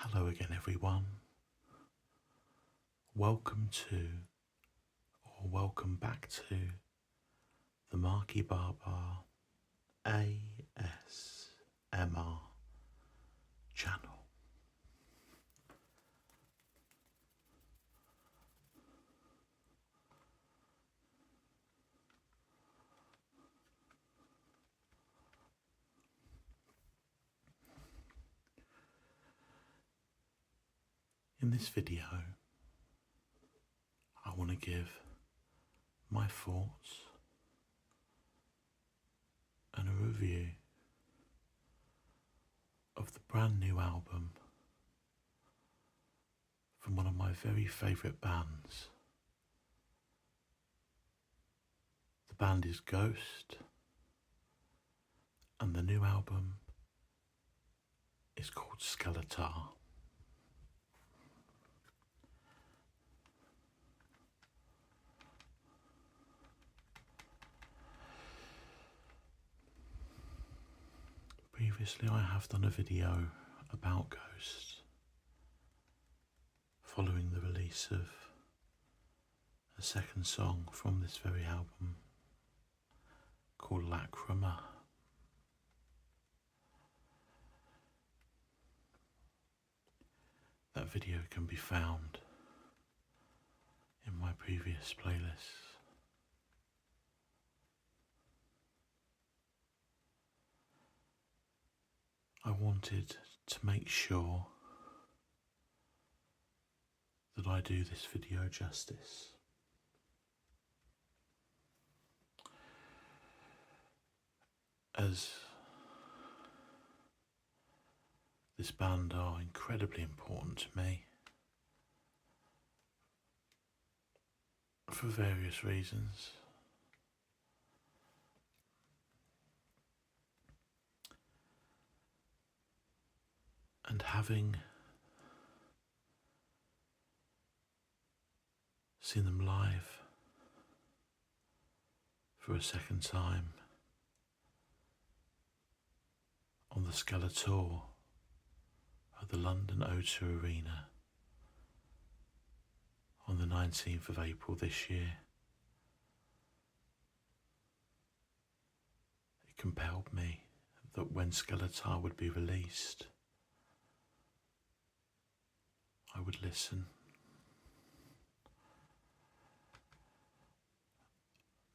Hello again, everyone. Welcome back to the Marky Barbar ASMR channel. In this video, I want to give my thoughts and a review of the brand new album from one of my very favourite bands. The band is Ghost, and the new album is called Skeletá. Previously I have done a video about Ghost following the release of a second song from this very album called Lacrima. That video can be found in my previous playlists. I wanted to make sure that I do this video justice. As this band are incredibly important to me for various reasons. And having seen them live for a second time on the Skeletá at the London O2 Arena on the 19th of April this year, it compelled me that when Skeletá would be released, I would listen.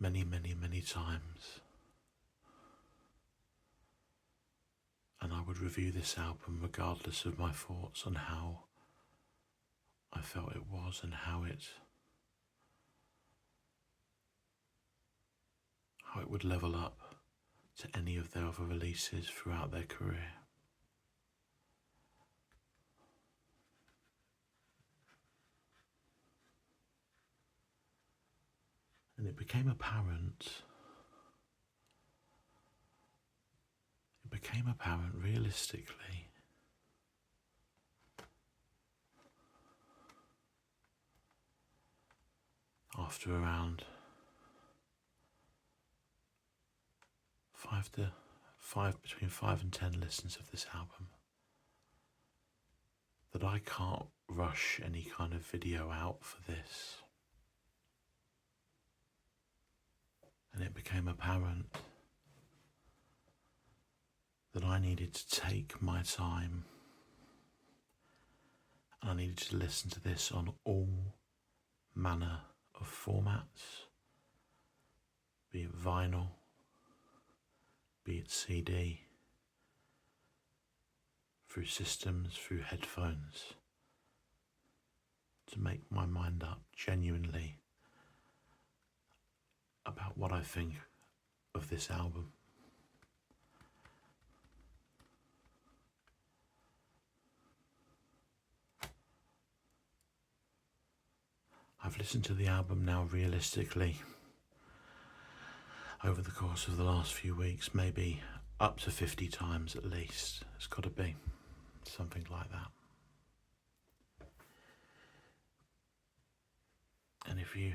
Many, many, many times. And I would review this album regardless of my thoughts on how I felt it was and how it would level up to any of their other releases throughout their career. And it became apparent realistically after around between 5 and 10 listens of this album, that I can't rush any kind of video out for this. And it became apparent that I needed to take my time, and I needed to listen to this on all manner of formats, be it vinyl, be it CD, through systems, through headphones, to make my mind up genuinely about what I think of this album. I've listened to the album now realistically over the course of the last few weeks, maybe up to 50 times at least. It's got to be something like that. And if you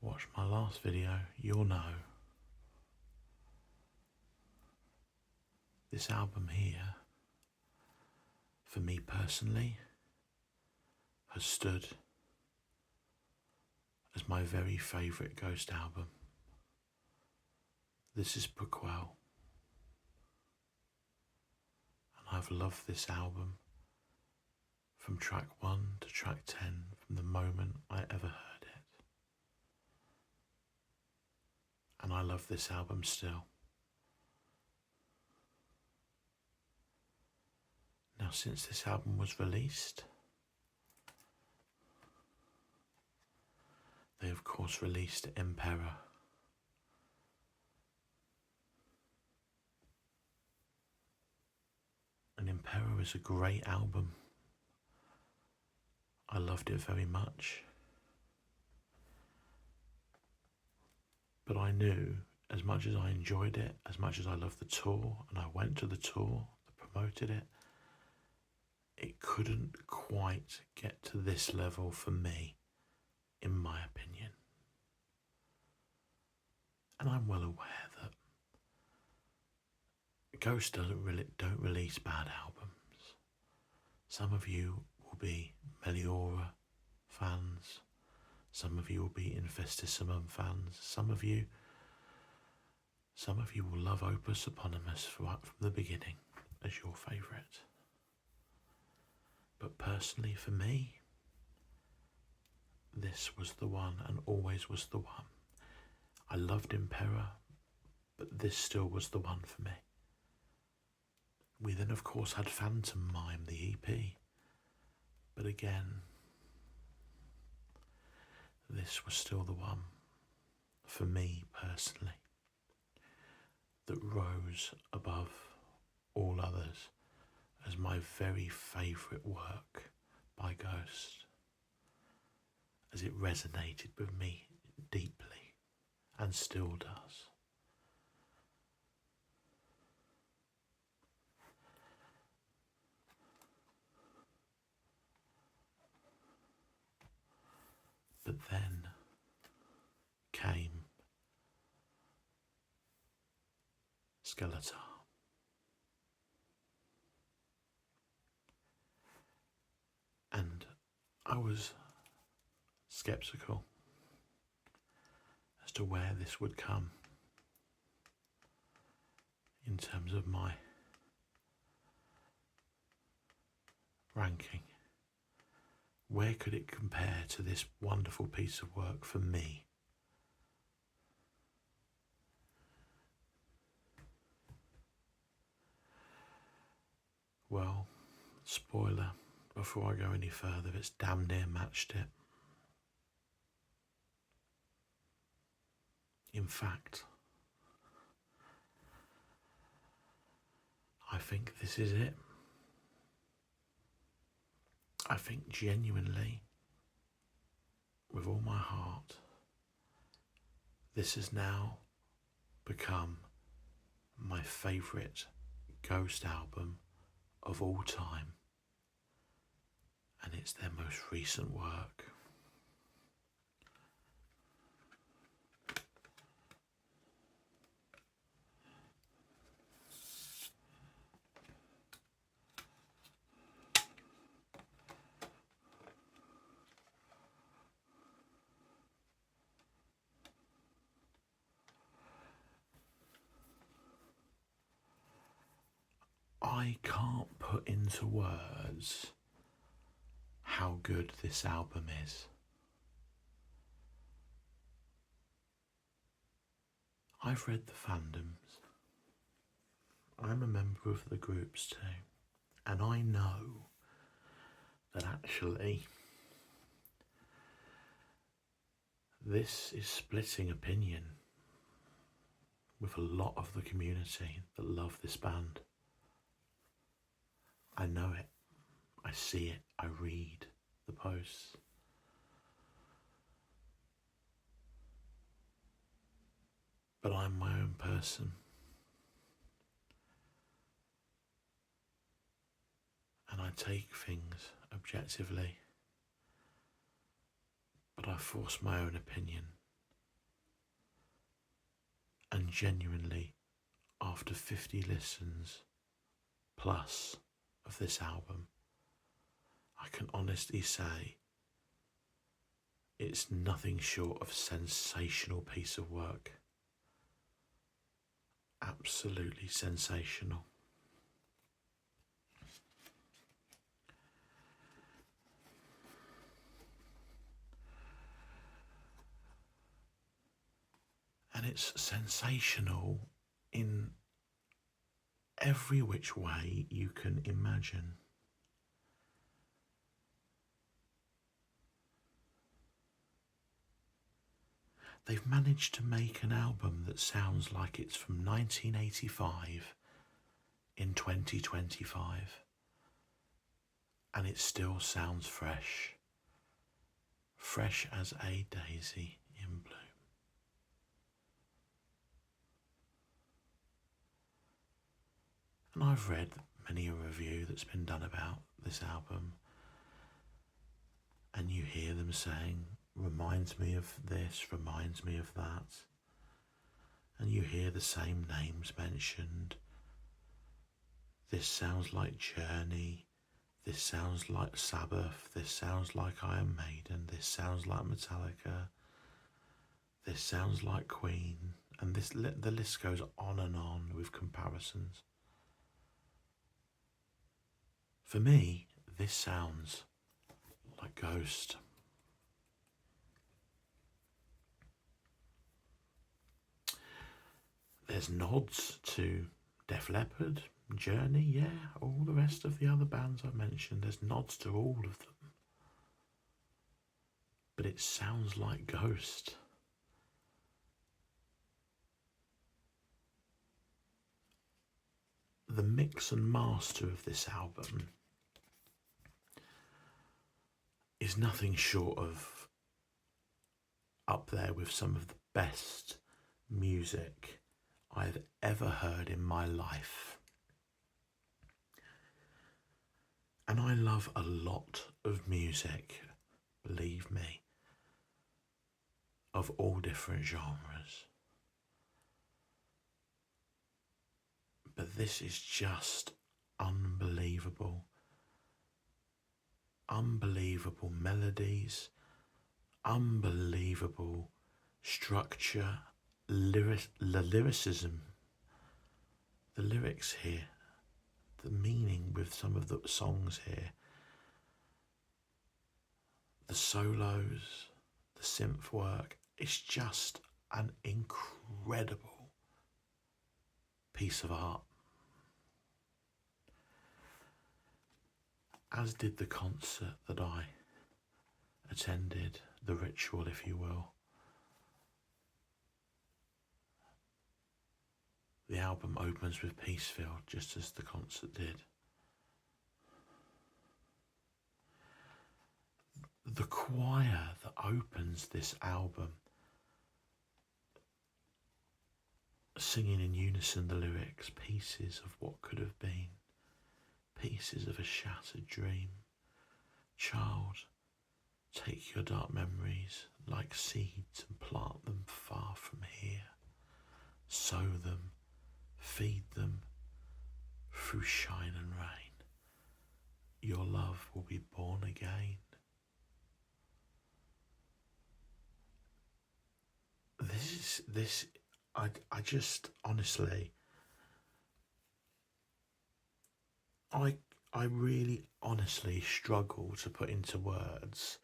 watch my last video, you'll know this album here for me personally, has stood as my very favourite Ghost album. This is Prequel, and I've loved this album from track 1 to track 10 from the moment I ever heard it. And I love this album still. Now, since this album was released, they of course released Emperor. And Emperor is a great album. I loved it very much. But I knew, as much as I enjoyed it, as much as I loved the tour, and I went to the tour that promoted it, it couldn't quite get to this level for me, in my opinion. And I'm well aware that Ghost don't release bad albums. Some of you will be Meliora fans. Some of you will be Infestissimum fans. Some of you will love Opus Eponymous right from the beginning as your favourite. But personally for me, this was the one and always was the one. I loved Emperor, but this still was the one for me. We then of course had Phantom Mime, the EP. But again, this was still the one, for me personally, that rose above all others as my very favourite work by Ghost, as it resonated with me deeply and still does. But then came Skeletá. And I was sceptical as to where this would come in terms of my ranking. Where could it compare to this wonderful piece of work for me? Well, spoiler, before I go any further, it's damn near matched it. In fact, I think this is it. I think genuinely, with all my heart, this has now become my favourite Ghost album of all time, and it's their most recent work. I can't put into words how good this album is. I've read the fandoms. I'm a member of the groups too, and I know that actually this is splitting opinion with a lot of the community that love this band. I know it, I see it, I read the posts. But I'm my own person. And I take things objectively. But I force my own opinion. And genuinely, after 50 listens plus of this album, I can honestly say it's nothing short of a sensational piece of work. Absolutely sensational. And it's sensational in every which way you can imagine. They've managed to make an album that sounds like it's from 1985 in 2025, and it still sounds fresh. Fresh as a daisy in bloom. And I've read many a review that's been done about this album, and you hear them saying, reminds me of this, reminds me of that. And you hear the same names mentioned. This sounds like Journey. This sounds like Sabbath. This sounds like Iron Maiden. This sounds like Metallica. This sounds like Queen. And the list goes on with comparisons. For me, this sounds like Ghost. There's nods to Def Leppard, Journey, yeah, all the rest of the other bands I've mentioned, there's nods to all of them. But it sounds like Ghost. The mix and master of this album is nothing short of up there with some of the best music I've ever heard in my life. And I love a lot of music, believe me, of all different genres. But this is just unbelievable. Unbelievable melodies, unbelievable structure, lyricism, the lyrics here, the meaning with some of the songs here, the solos, the synth work. It's just an incredible piece of art. As did the concert that I attended, the ritual, if you will. The album opens with Peacefield, just as the concert did. The choir that opens this album, singing in unison the lyrics, pieces of what could have been, pieces of a shattered dream. Child, take your dark memories like seeds and plant them far from here. Sow them, feed them through shine and rain. Your love will be born again. I just honestly, I really honestly struggle to put into words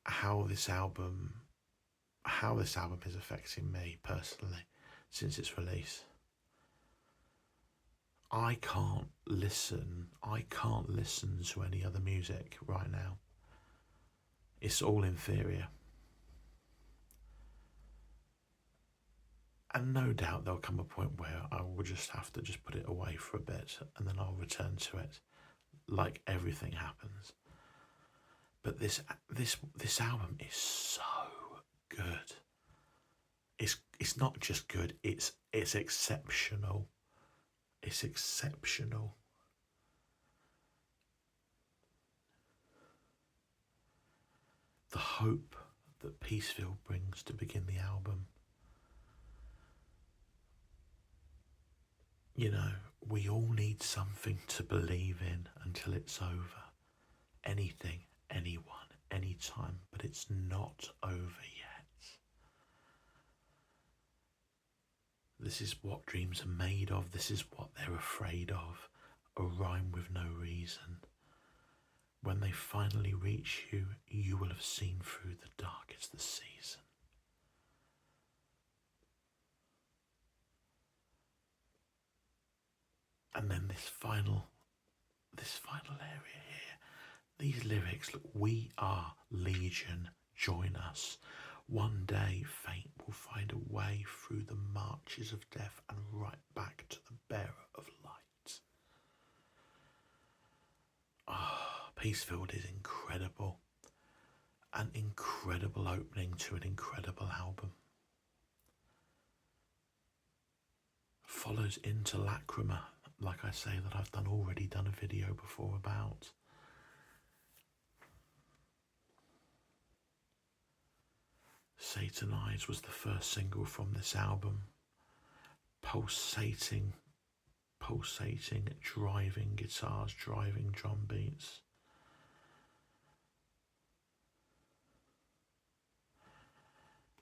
how this album is affecting me personally since its release. I can't listen to any other music right now. It's all inferior. And no doubt there'll come a point where I will just have to just put it away for a bit and then I'll return to it, like everything happens. But this album is so good. It's not just good, it's exceptional. It's exceptional. The hope that Peacefield brings to begin the album. You know, we all need something to believe in until it's over. Anything, anyone, anytime, but it's not over yet. This is what dreams are made of. This is what they're afraid of. A rhyme with no reason. When they finally reach you, you will have seen through the darkest the season. And then this final area here. These lyrics, look, we are legion, join us. One day fate will find a way through the marches of death and right back to the bearer of light. Peacefield is incredible. An incredible opening to an incredible album. Follows into Lacrima, like I say, that I've already done a video before about. Satan Eyes was the first single from this album. Pulsating, driving guitars, driving drum beats.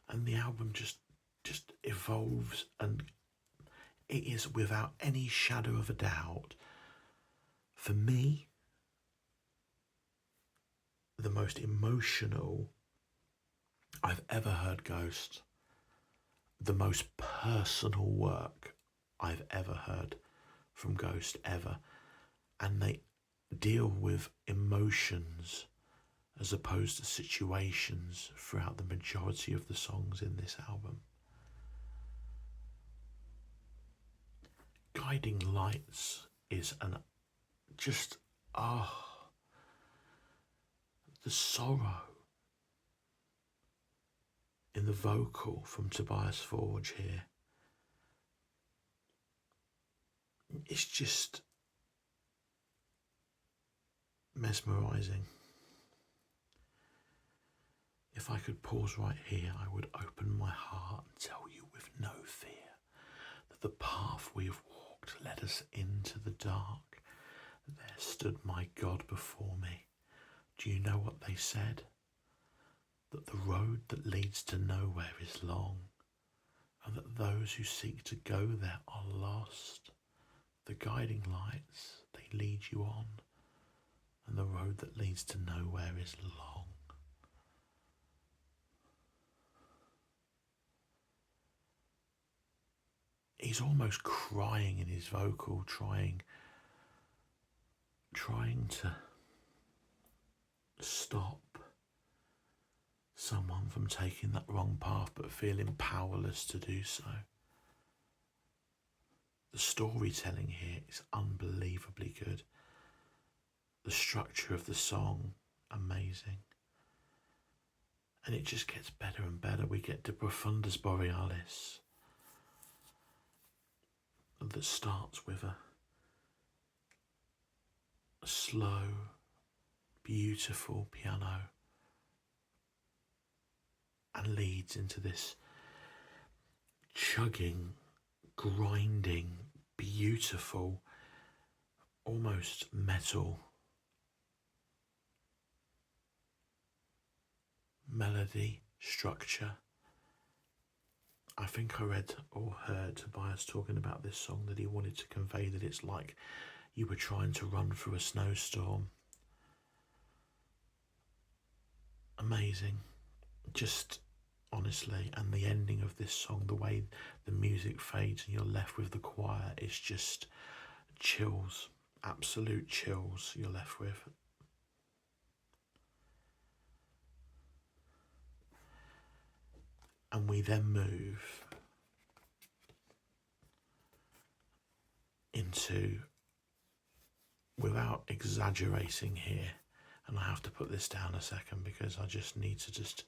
And the album just evolves, and it is without any shadow of a doubt, for me, the most emotional I've ever heard Ghost, the most personal work I've ever heard from Ghost ever. And they deal with emotions as opposed to situations throughout the majority of the songs in this album. Guiding Lights is the sorrow in the vocal from Tobias Forge here. It's just mesmerising. If I could pause right here, I would open my heart and tell you with no fear that the path we have walked led us into the dark. There stood my God before me. Do you know what they said? That the road that leads to nowhere is long, and that those who seek to go there are lost. The guiding lights, they lead you on, and the road that leads to nowhere is long. He's almost crying in his vocal, trying to stop someone from taking that wrong path, but feeling powerless to do so. The storytelling here is unbelievably good. The structure of the song, amazing. And it just gets better and better. We get De Profundis Borealis that starts with a slow, beautiful piano and leads into this chugging, grinding, beautiful, almost metal melody structure. I think I read or heard Tobias talking about this song, that he wanted to convey that it's like you were trying to run through a snowstorm. Amazing. Just honestly, and the ending of this song, the way the music fades and you're left with the choir, is just chills, absolute chills you're left with. And we then move into, without exaggerating here, and I have to put this down a second because I just need to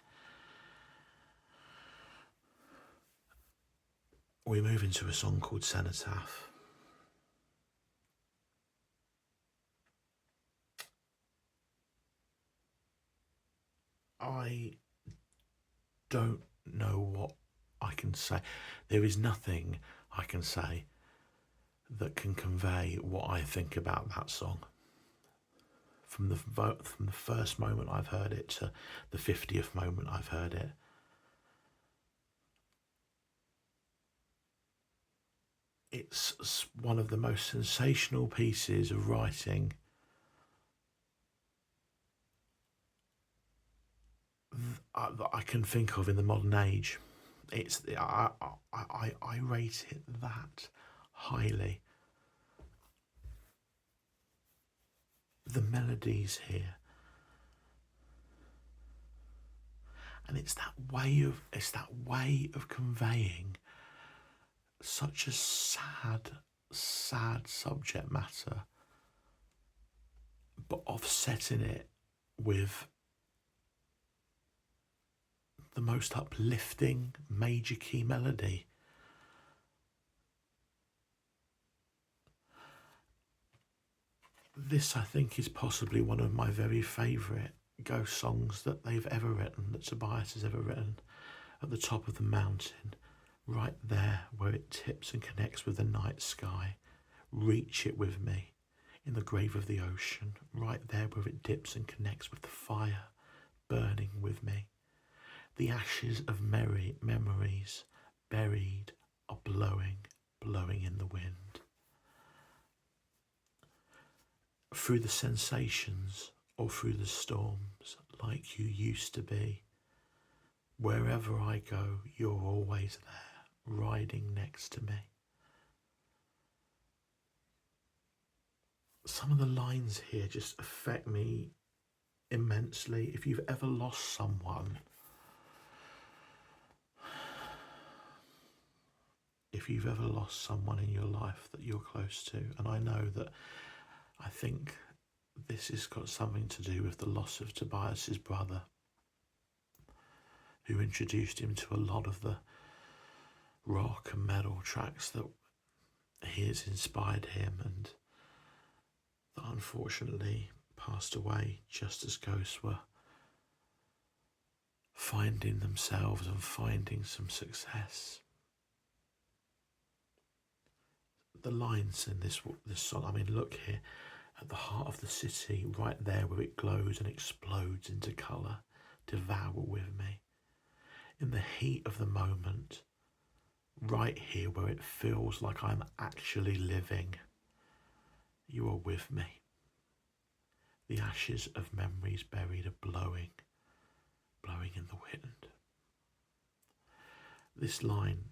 we move into a song called Cenotaph. I don't know what I can say. There is nothing I can say that can convey what I think about that song. From the first moment I've heard it to the 50th moment I've heard it, it's one of the most sensational pieces of writing that I can think of in the modern age. I rate it that highly. The melodies here, and it's that way of conveying such a sad subject matter, but offsetting it with the most uplifting major key melody. This, I think, is possibly one of my very favourite ghost songs that they've ever written, that Tobias has ever written. At the top of the mountain, right there where it tips and connects with the night sky, reach it with me. In the grave of the ocean, right there where it dips and connects with the fire, burning with me. The ashes of memories buried are blowing in the wind. Through the sensations or through the storms, like you used to be. Wherever I go, you're always there, riding next to me. Some of the lines here just affect me immensely. If you've ever lost someone, in your life that you're close to, and I think this has got something to do with the loss of Tobias's brother, who introduced him to a lot of the rock and metal tracks that he has inspired him, and that unfortunately passed away just as ghosts were finding themselves and finding some success. The lines in this song, I mean, look here, at the heart of the city, right there where it glows and explodes into colour, devour with me. In the heat of the moment, right here where it feels like I'm actually living, you are with me. The ashes of memories buried are blowing in the wind. This line,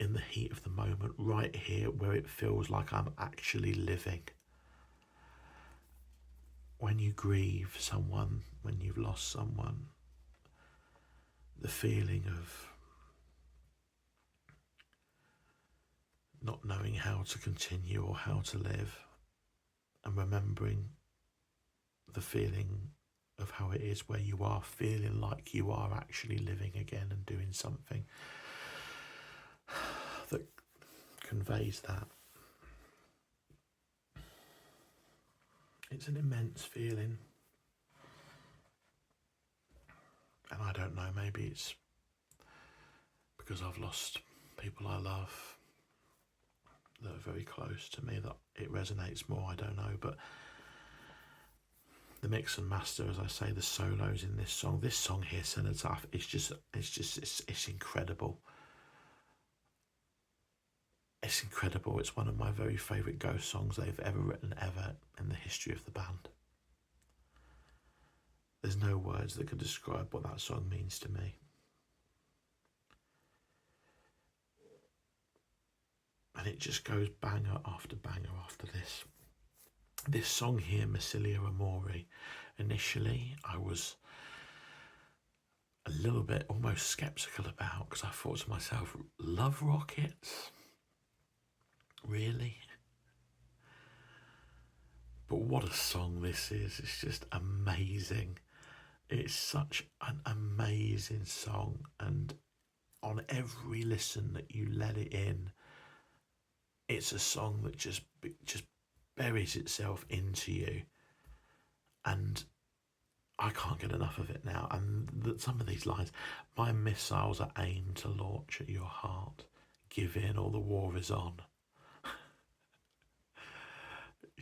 in the heat of the moment, right here where it feels like I'm actually living. When you grieve someone, when you've lost someone, the feeling of not knowing how to continue or how to live, and remembering the feeling of how it is where you are feeling like you are actually living again and doing something that conveys that. It's an immense feeling, and I don't know, maybe it's because I've lost people I love that are very close to me that it resonates more, I don't know, but the mix and master, as I say, the solos in this song here, Skeletá, it's incredible. It's incredible. It's one of my very favourite ghost songs they've ever written, ever, in the history of the band. There's no words that can describe what that song means to me. And it just goes banger after banger after this. This song here, Micilia Amori, initially I was a little bit almost sceptical about, because I thought to myself, Love Rockets? Really? But what a song this is. It's just amazing. It's such an amazing song, and on every listen that you let it in, it's a song that just buries itself into you, and I can't get enough of it now. And some of these lines, my missiles are aimed to launch at your heart. Give in or the war is on.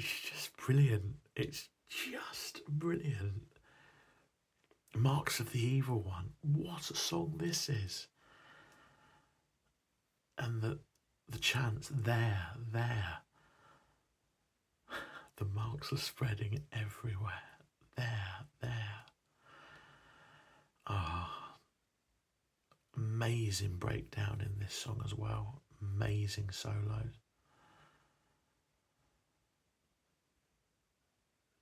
just brilliant. It's just brilliant. Marks of the Evil One. What a song this is. And the chants, there. The marks are spreading everywhere. There. Ah, amazing breakdown in this song as well. Amazing solos.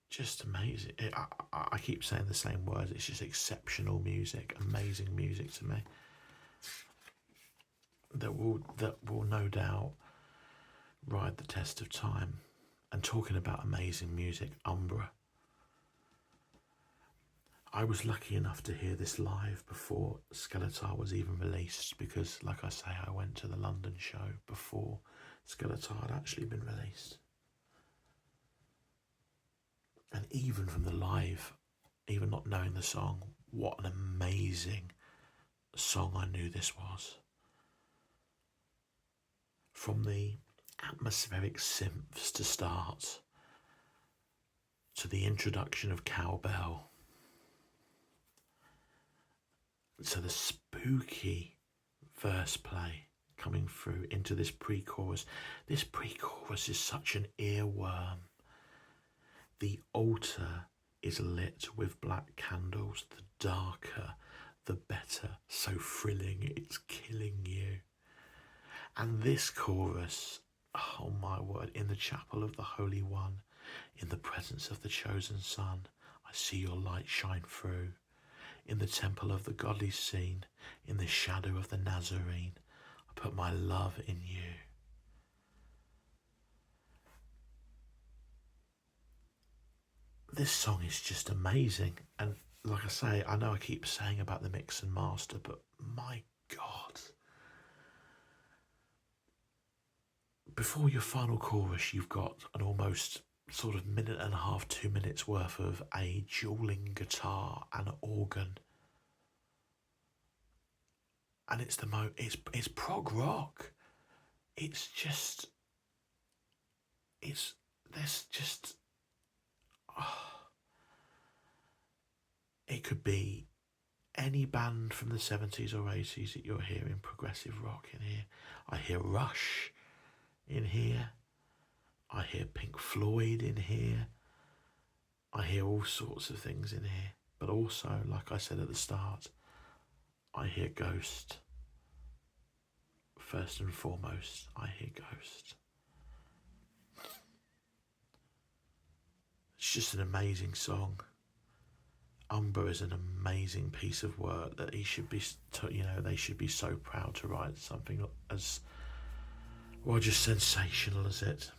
Just amazing. I keep saying the same words. It's just exceptional music, amazing music to me. That will no doubt ride the test of time. And talking about amazing music, Umbra. I was lucky enough to hear this live before Skeletá was even released, because, like I say, I went to the London show before Skeletá had actually been released. And even from the live, even not knowing the song, what an amazing song I knew this was. From the atmospheric synths to start, to the introduction of cowbell, to the spooky verse play coming through into this pre-chorus. This pre-chorus is such an earworm. The altar is lit with black candles. The darker, the better. So thrilling, it's killing you. And this chorus, oh my word, in the chapel of the Holy One, in the presence of the chosen Son, I see your light shine through. In the temple of the godly seen, in the shadow of the Nazarene, I put my love in you. This song is just amazing. And like I say, I know I keep saying about the mix and master, but my God. Before your final chorus, you've got an almost sort of minute and a half, 2 minutes worth of a dueling guitar and an organ. And it's it's prog rock. It's just, it could be any band from the 70s or 80s that you're hearing progressive rock in here. I hear Rush in here. I hear Pink Floyd in here. I hear all sorts of things in here. But also, like I said at the start, I hear Ghost. First and foremost, I hear Ghost. It's just an amazing song. Umbra is an amazing piece of work that they should be so proud to write something as, well, just sensational as it.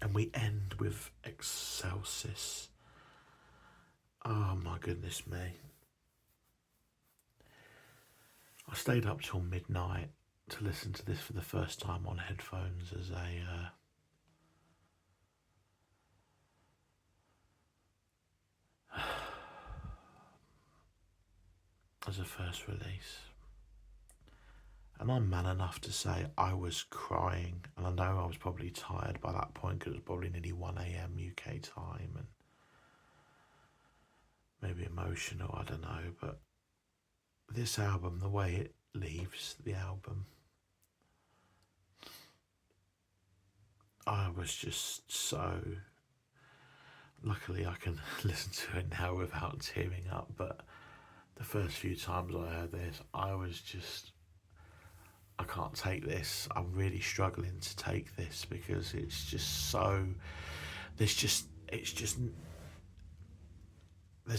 And we end with Excelsis. Oh my goodness me. I stayed up till midnight to listen to this for the first time on headphones as a first release. And I'm man enough to say I was crying, and I know I was probably tired by that point because it was probably nearly 1 a.m. UK time and maybe emotional, I don't know, but this album, the way it leaves the album, I was just so... Luckily I can listen to it now without tearing up, but the first few times I heard this, I was just... I can't take this. I'm really struggling to take this because it's just so... There's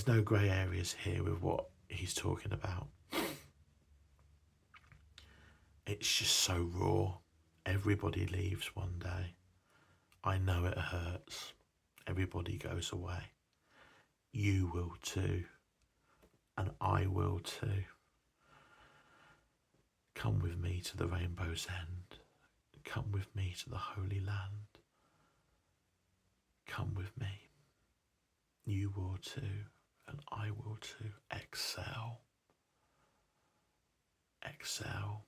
no grey areas here with what he's talking about. It's just so raw. Everybody leaves one day. I know it hurts. Everybody goes away. You will too. And I will too. Come with me to the rainbow's end. Come with me to the Holy Land. Come with me. You will too, and I will too. Exhale. Exhale.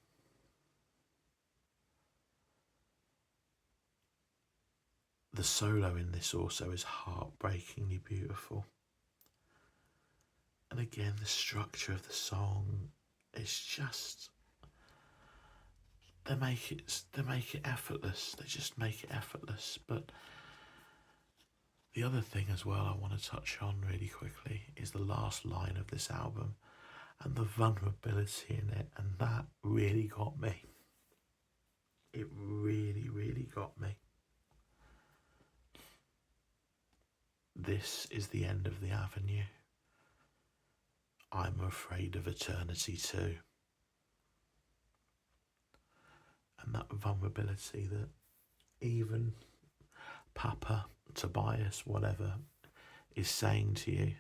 the solo in this also is heartbreakingly beautiful. And again, the structure of the song is just, they make it effortless. They just make it effortless. But the other thing as well I want to touch on really quickly is the last line of this album and the vulnerability in it, and that really got me. It really, really got me. This is the end of the avenue. I'm afraid of eternity too. And that vulnerability that even Papa, Tobias, whatever, is saying to you,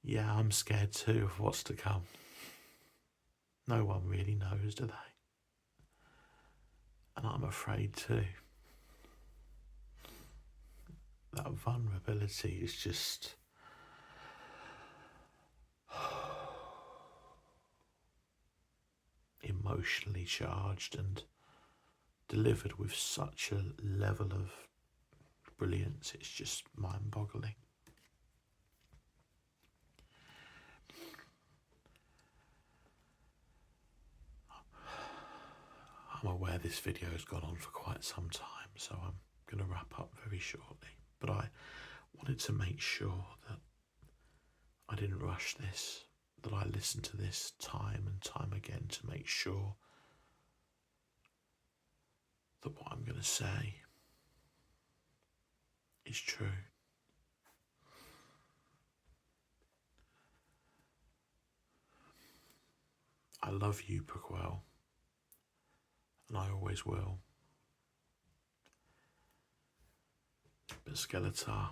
yeah, I'm scared too of what's to come. No one really knows, do they? And I'm afraid too. That vulnerability is just emotionally charged and delivered with such a level of brilliance. It's just mind-boggling. I'm aware this video has gone on for quite some time, so I'm going to wrap up very shortly. But I wanted to make sure that I didn't rush this, that I listened to this time and time again to make sure that what I'm going to say is true. I love you, Prequel, and I always will. But Skeletá,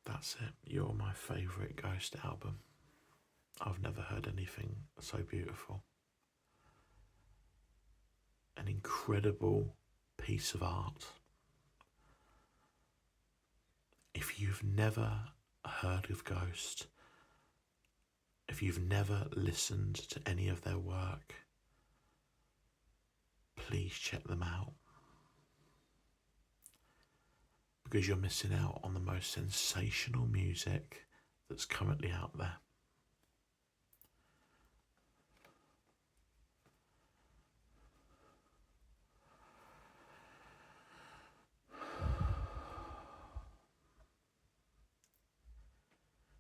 that's it. You're my favourite Ghost album. I've never heard anything so beautiful. An incredible piece of art. If you've never heard of Ghost, if you've never listened to any of their work, please check them out. Because you're missing out on the most sensational music that's currently out there.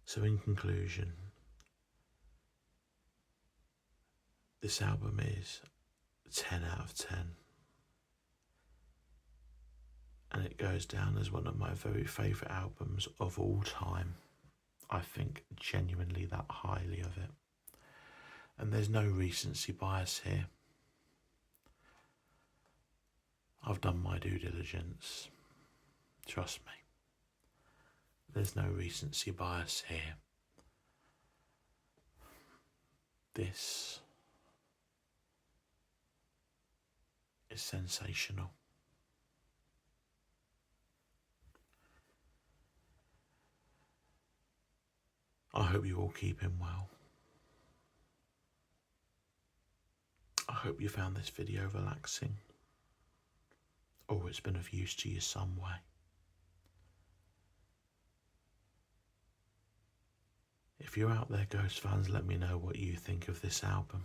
So in conclusion, this album is 10 out of 10. And it goes down as one of my very favourite albums of all time. I think genuinely that highly of it. And there's no recency bias here. I've done my due diligence. Trust me. There's no recency bias here. This is sensational. I hope you all keeping well. I hope you found this video relaxing, or it's been of use to you some way. If you're out there, Ghost fans, let me know what you think of this album.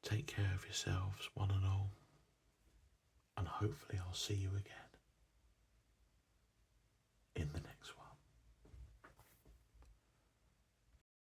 Take care of yourselves, one and all, and hopefully I'll see you again.